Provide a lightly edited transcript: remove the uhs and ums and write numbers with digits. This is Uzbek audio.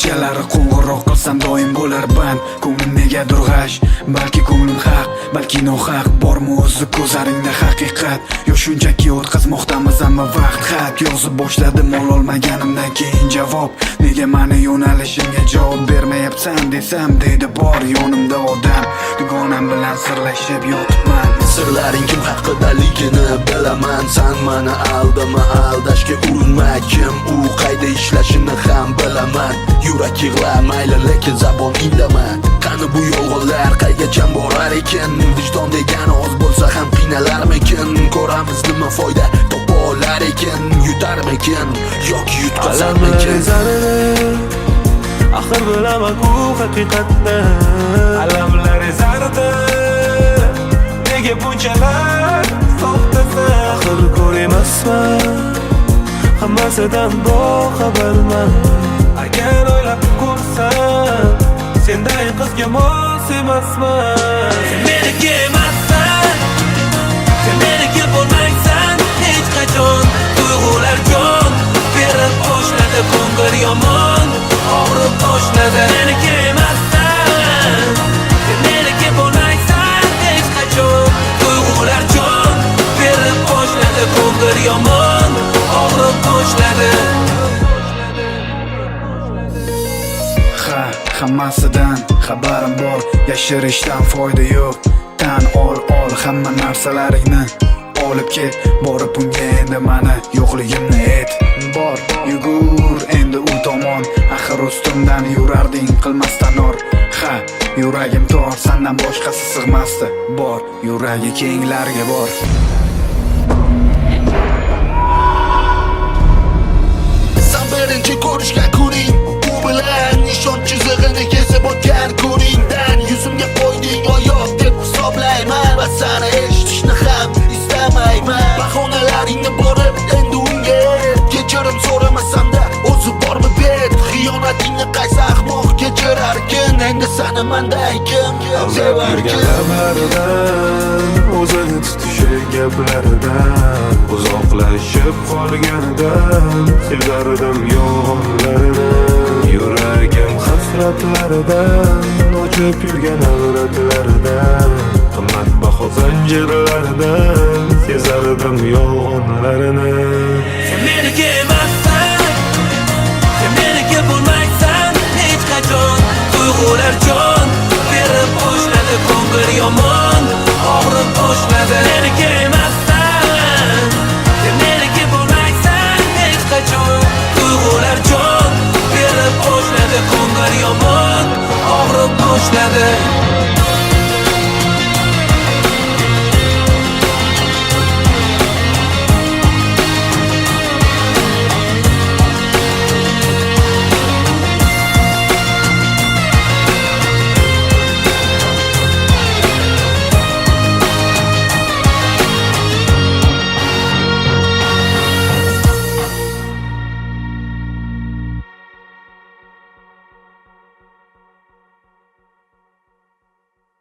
Kechalari qo'ng'iroq qilsam doim bo'lar band. Ko'nglim negadir g'ash, balki ko'nglim haq, balki nohaq. Bormi o'zi ko'zlaringda haqiqat, yo shunchaki o'tkazmoqdamiz hamma vaqt? Xat yozib boshladim ololmaganimdan keyin javob. Nega mani yo'nalishimga javob bermayapsan desam, deydi bor yonimda odam. Dugonam bilan sirlashib yotibman. Sirlaring kim haqidaligini bilaman. San mani aldama, aldashga urinma. Kim u qayda ishlashini ham bilaman. Yurak yig'lamayli lekin zabon indama. Qani bu yolg'onlar qaygacha borar ekan? Vijdon degan oz bo'lsa ham qiynalarmikin? Ko'ramiz nima foyda topa olar ekan? Yutarmikin yoki yutqazarmikin? Axir bilaman-ku haqiqatni. Alamlar ezardi, nega bunchalar soxtasan? Axir ko'rmasman, hammasidan boxabarman. Agar o'ylab ko'rsam, senday qizga mos emasman. Sen meniki emassan, sen meniki bo'lmaysan hech qachon. Tuyg'ular jon berib boshladi, ko'ngil yomon og'rib boshladi. Meniki emassan, sen meniki bo'lmaysan hech qachon. Tuyg'ular jon berib boshladi, ko'ngil yomon og'rib boshladi. Hammasidan xabarim bor, yashirishdan foyda yo'q. Tan ol hamma narsalaringni olib ket. Borib unga endi mani yo'qligimni ayt. Bor, yugur endi u tomon. Axir ustimdan yurarding qilmasdan or. Yuragim tor, sandan boshqasi sig'masdi. Bor, yuragi kenglarga bor. San birinchi ko'rishgan kuning, u bilan nishon chizig'ini kesib o'tgan kuningdan yuzimga qo'yding oyoq deb hisoblayman va seni eshitishni ham istamayman. Bahonalaringni borib endi unga kechirim so'ramasam-da o'zi bormi bet? Xiyonatingni qaysi ahmoq kechirarkin? Endi seni manday kim sevarkin? Lablaridan o'zini tutishi gaplaridan uzoqlashib qolganidan sezardim yolg'onlarini. Yuragim hasratlaridan ochib yurgan avratlaridan qimmatbaho zanjirlaridan sezardim yolg'onlarini. Sen meniki emassan, sen meniki bo'lmaysan hech qachon. Tuyg'ular jon berib boshladi, ko'ngil yomon og'rib boshladi. Meniki emassan, sen meniki bo'lmaysan hech qachon. Tuyg'ular jon berib boshladi, ko'ngil yomon og'rib boshladi.